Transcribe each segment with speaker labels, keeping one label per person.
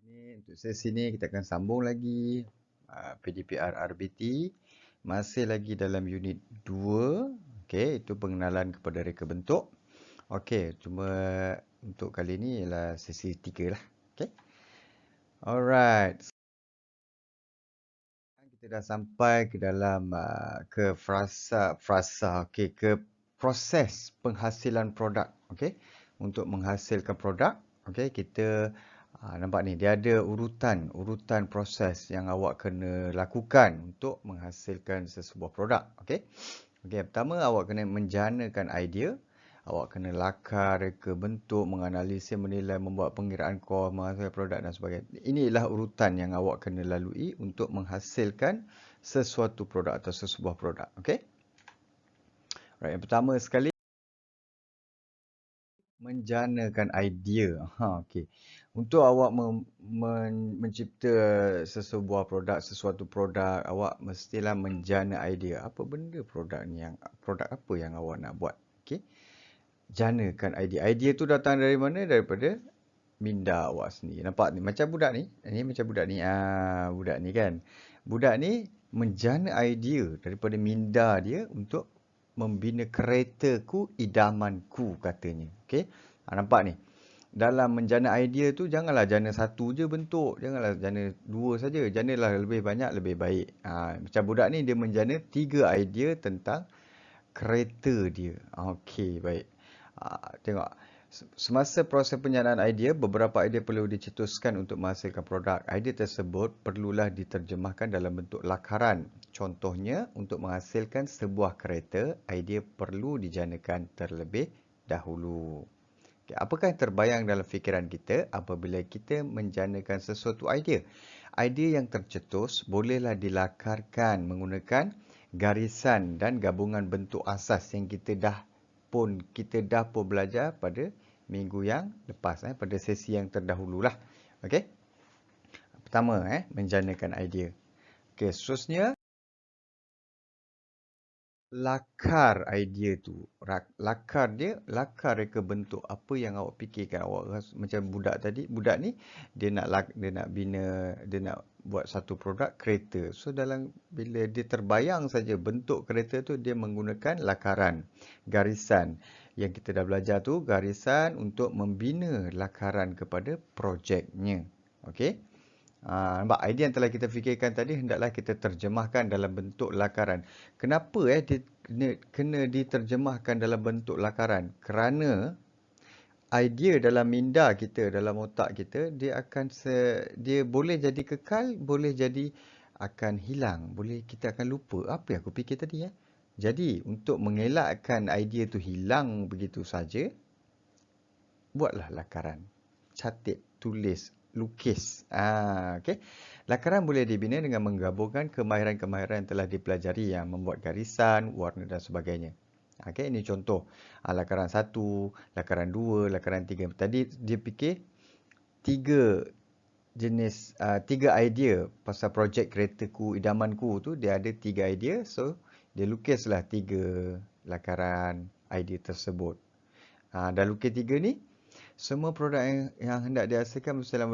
Speaker 1: Ini untuk sesi ni kita akan sambung lagi PDPR RBT. Masih lagi dalam unit 2. Okey, itu pengenalan kepada reka bentuk. Okey, cuma untuk kali ni ialah sesi 3 lah. Okey. Alright. Kita dah sampai ke dalam ke okey, ke proses penghasilan produk. Okey. Untuk menghasilkan produk, okey, kita nampak ni dia ada urutan proses yang awak kena lakukan untuk menghasilkan sesebuah produk. Okey. Okey, pertama awak kena menjanakan idea. Awak kena lakar, reka bentuk, menganalisis, menilai, membuat pengiraan kos, menghasilkan produk dan sebagainya. Inilah urutan yang awak kena lalui untuk menghasilkan sesuatu produk atau sesebuah produk. Okey. Right, yang pertama sekali menjanakan idea. Okey. Untuk awak mencipta sesebuah produk, sesuatu produk, awak mestilah menjana idea. Apa benda produk ni, produk apa yang awak nak buat? Okey. Janakan idea. Idea tu datang dari mana? Daripada minda awak sendiri. Nampak ni macam budak ni. Ini macam budak ni. Budak ni kan. Budak ni menjana idea daripada minda dia untuk membina keretaku idamanku katanya. Okey. Nampak ni. Dalam menjana idea tu janganlah jana satu je bentuk. Janganlah jana dua saja. Janalah lebih banyak lebih baik. Macam budak ni dia menjana 3 idea tentang kereta dia. Okey, baik. Tengok. Semasa proses penyanaan idea, beberapa idea perlu dicetuskan untuk menghasilkan produk. Idea tersebut perlulah diterjemahkan dalam bentuk lakaran. Contohnya, untuk menghasilkan sebuah kereta, idea perlu dijanakan terlebih dahulu. Okay, apakah yang terbayang dalam fikiran kita apabila kita menjanakan sesuatu idea? Idea yang tercetus bolehlah dilakarkan menggunakan garisan dan gabungan bentuk asas yang kita dah pun belajar pada minggu yang lepas, pada sesi yang terdahululah. Okey. Pertama, menjanakan idea. Okey, seterusnya lakar idea tu. Lakar reka bentuk apa yang awak fikirkan. Awak macam budak tadi, budak ni dia nak buat satu produk kereta. So bila dia terbayang saja bentuk kereta tu, dia menggunakan lakaran, garisan. Yang kita dah belajar tu, garisan untuk membina lakaran kepada projeknya. Okey. Nampak idea yang telah kita fikirkan tadi hendaklah kita terjemahkan dalam bentuk lakaran. Kenapa dia kena diterjemahkan dalam bentuk lakaran? Kerana idea dalam minda kita, dalam otak kita, dia boleh jadi kekal, boleh jadi akan hilang, kita akan lupa apa yang aku fikir tadi. Jadi untuk mengelakkan idea tu hilang begitu saja, buatlah lakaran. Catat, tulis, lukis. Okey. Lakaran boleh dibina dengan menggabungkan kemahiran-kemahiran yang telah dipelajari, yang membuat garisan, warna dan sebagainya. Okey, ini contoh. Lakaran 1, lakaran 2, lakaran 3. Tadi dia fikir 3 jenis, 3 idea pasal projek keretaku, idamanku tu, dia ada 3 idea. So, dia lukislah 3 lakaran idea tersebut. Dah lukis 3 ni, semua produk yang hendak dihasilkan mestilah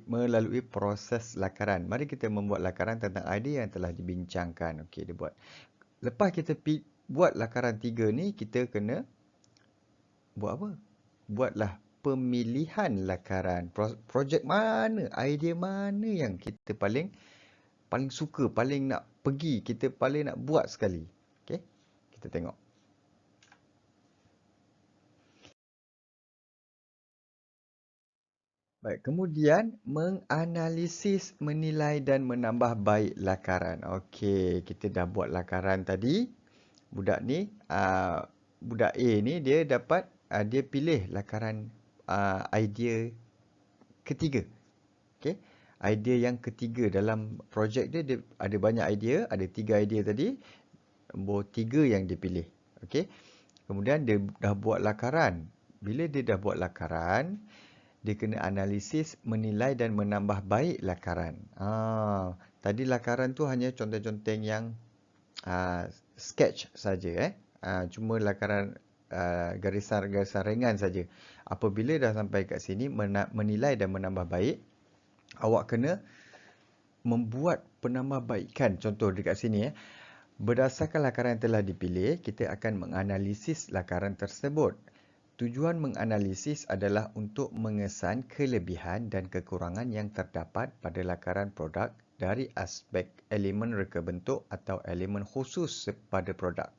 Speaker 1: melalui proses lakaran. Mari kita membuat lakaran tentang idea yang telah dibincangkan. Okey, dia buat. Lepas kita buat lakaran 3 ni, kita kena buat apa? Buatlah pemilihan lakaran. Projek mana, idea mana yang kita paling suka, paling nak pergi, kita paling nak buat sekali. Okey, kita tengok. Baik, kemudian menganalisis, menilai dan menambah baik lakaran. Okey, kita dah buat lakaran tadi. Budak ni, budak A ni dia dapat, dia pilih lakaran idea ketiga. Okey, idea yang ketiga dalam projek dia, dia ada banyak idea, ada 3 idea tadi. Nombor 3 yang dia pilih. Okey, kemudian dia dah buat lakaran. Bila dia dah buat lakaran, dia kena analisis, menilai dan menambah baik lakaran. Tadi lakaran tu hanya conteng-conteng yang sketch saja. Cuma lakaran garisan-garisan ringan saja. Apabila dah sampai kat sini, menilai dan menambah baik. awak kena membuat penambahbaikan. Contoh dekat sini berdasarkan lakaran yang telah dipilih, kita akan menganalisis lakaran tersebut. Tujuan menganalisis adalah untuk mengesan kelebihan dan kekurangan yang terdapat pada lakaran produk dari aspek elemen reka bentuk atau elemen khusus pada produk.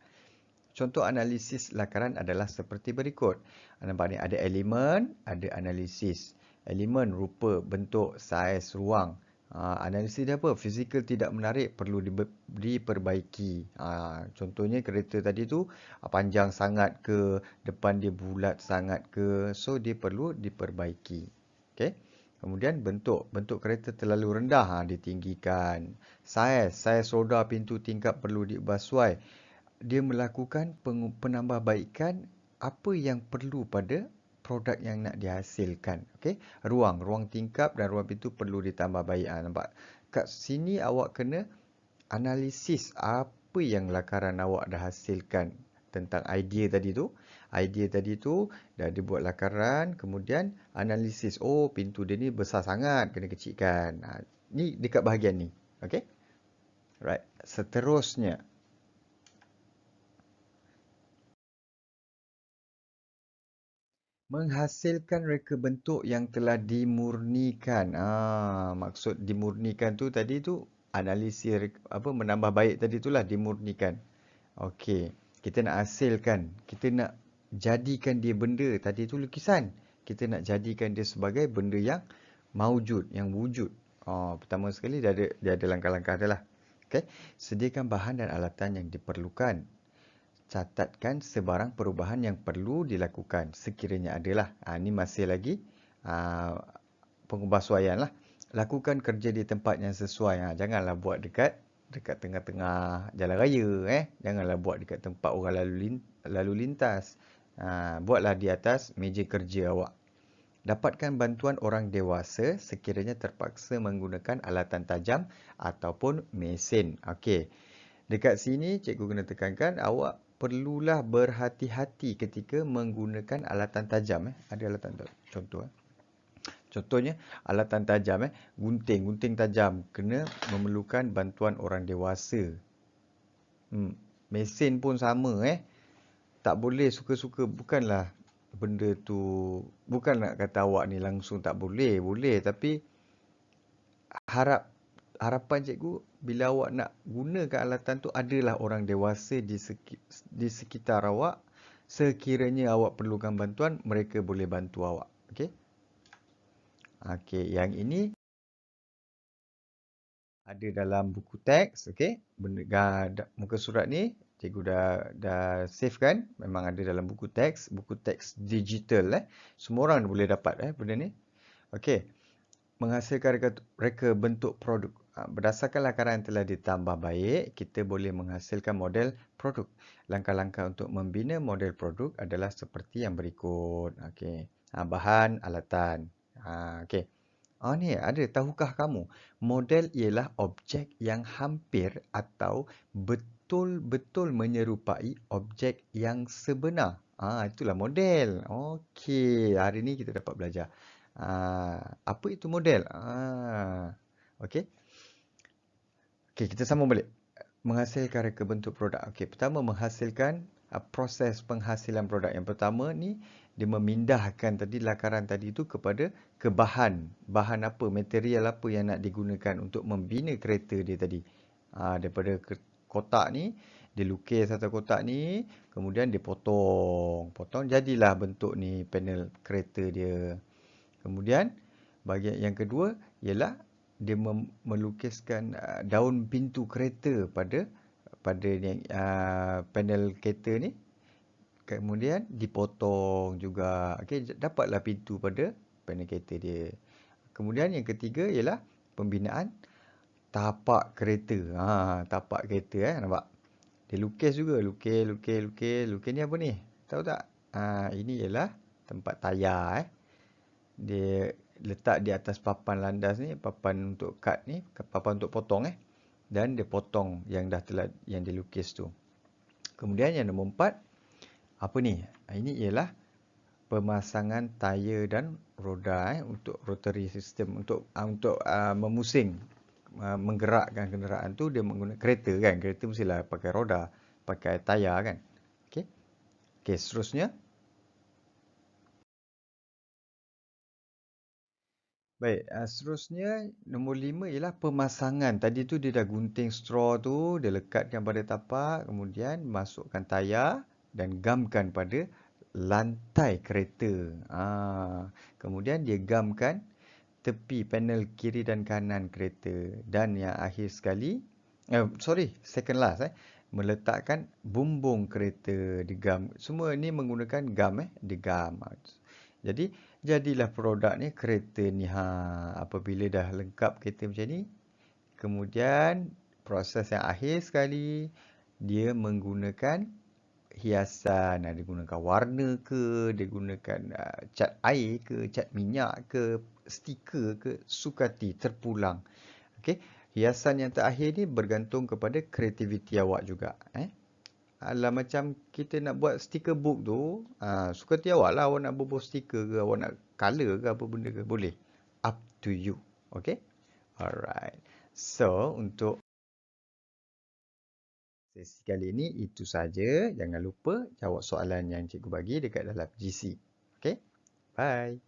Speaker 1: Contoh analisis lakaran adalah seperti berikut. Nampak ni ada elemen, ada analisis. Elemen rupa, bentuk, saiz, ruang. Analisis dia apa? Fizikal tidak menarik, perlu diperbaiki. Contohnya kereta tadi tu panjang sangat ke, depan dia bulat sangat ke. So dia perlu diperbaiki. Okay? Kemudian bentuk. Bentuk kereta terlalu rendah, ditinggikan. Saiz roda pintu tingkap perlu diubah sesuai. Dia melakukan penambahbaikan apa yang perlu pada produk yang nak dihasilkan. Okey, ruang tingkap dan ruang pintu perlu ditambah baik. Nampak? Kat sini awak kena analisis apa yang lakaran awak dah hasilkan tentang idea tadi tu. Idea tadi tu dah dibuat lakaran, kemudian analisis. Oh, pintu dia ni besar sangat, kena kecilkan. Ni dekat bahagian ni. Okey? Right. Seterusnya, menghasilkan reka bentuk yang telah dimurnikan. Maksud dimurnikan tu tadi tu analisis menambah baik tadi itulah dimurnikan. Okey, kita nak hasilkan, kita nak jadikan dia benda tadi tu lukisan. Kita nak jadikan dia sebagai benda yang maujud, yang wujud. Pertama sekali dia ada langkah-langkah dia lah. Okey, sediakan bahan dan alatan yang diperlukan. Catatkan sebarang perubahan yang perlu dilakukan sekiranya adalah. Ini masih lagi pengubahsuaian lah. Lakukan kerja di tempat yang sesuai. Janganlah buat dekat tengah-tengah jalan raya. Janganlah buat dekat tempat orang lalu lintas. Buatlah di atas meja kerja awak. Dapatkan bantuan orang dewasa sekiranya terpaksa menggunakan alatan tajam ataupun mesin. Okey. Dekat sini cikgu kena tekankan awak perlulah berhati-hati ketika menggunakan alatan tajam. Ada alatan contoh. Contohnya alatan tajam, gunting tajam, kena memerlukan bantuan orang dewasa. Mesin pun sama, tak boleh suka-suka, bukanlah benda tu, bukan nak kata awak ni langsung tak boleh, boleh, tapi harapan cikgu bila awak nak gunakan alatan tu adalah orang dewasa di sekitar awak. Sekiranya awak perlukan bantuan, mereka boleh bantu awak. Okey. Okey, yang ini ada dalam buku teks, okey. Muka surat ni cikgu dah save kan? Memang ada dalam buku teks digital Semua orang boleh dapat benda ni. Okey. Menghasilkan reka bentuk produk. Berdasarkan lakaran yang telah ditambah baik, kita boleh menghasilkan model produk. Langkah-langkah untuk membina model produk adalah seperti yang berikut. Okey. Bahan, alatan. Okey. Ni ada, tahukah kamu? Model ialah objek yang hampir atau betul-betul menyerupai objek yang sebenar. Itulah model. Okey, hari ni kita dapat belajar. Apa itu model? Okey. Okey, kita sambung balik. Menghasilkan reka bentuk produk. Okey, pertama menghasilkan proses penghasilan produk. Yang pertama ni dia memindahkan tadi lakaran tadi tu kepada bahan. Bahan apa, material apa yang nak digunakan untuk membina kereta dia tadi. Daripada kotak ni, dia lukis atas kotak ni, kemudian dia potong. Potong jadilah bentuk ni panel kereta dia. Kemudian bahagian yang kedua ialah dia melukiskan daun pintu kereta pada panel kereta ni. Kemudian dipotong juga. Okey, dapatlah pintu pada panel kereta dia. Kemudian yang ketiga ialah pembinaan tapak kereta. Tapak kereta nampak. Dia lukis juga, lukis. Lukis ni apa ni? Tahu tak? Ini ialah tempat tayar Dia letak di atas papan landas ni, papan untuk cut ni, papan untuk potong dan dia potong yang dilukis tu. Kemudian yang nombor 4, apa ni? Ini ialah pemasangan tayar dan roda untuk rotary system untuk memusing menggerakkan kenderaan tu dia menggunakan kereta kan. Kereta mestilah pakai roda, pakai tayar kan. Okey. Okey, seterusnya. Baik, seterusnya nombor 5 ialah pemasangan. Tadi tu dia dah gunting straw tu, dia lekatkan pada tapak, kemudian masukkan tayar dan gamkan pada lantai kereta. Kemudian dia gamkan tepi panel kiri dan kanan kereta. Dan yang akhir sekali, second last, meletakkan bumbung kereta digam. Semua ni menggunakan gam, digam. Jadi, jadilah produk ni kereta ni. Apabila dah lengkap kereta macam ni, kemudian proses yang akhir sekali, dia menggunakan hiasan. Dia gunakan warna ke, dia gunakan cat air ke, cat minyak ke, stiker ke, sukati, terpulang. Okey, hiasan yang terakhir ni bergantung kepada kreativiti awak juga. Alah macam kita nak buat stiker book tu, sukati awak lah, awak nak bubuh stiker ke, awak nak color ke apa benda ke, boleh. Up to you. Okay? Alright. So, untuk sesi kali ini itu saja. Jangan lupa jawab soalan yang cikgu bagi dekat dalam GC. Okay? Bye.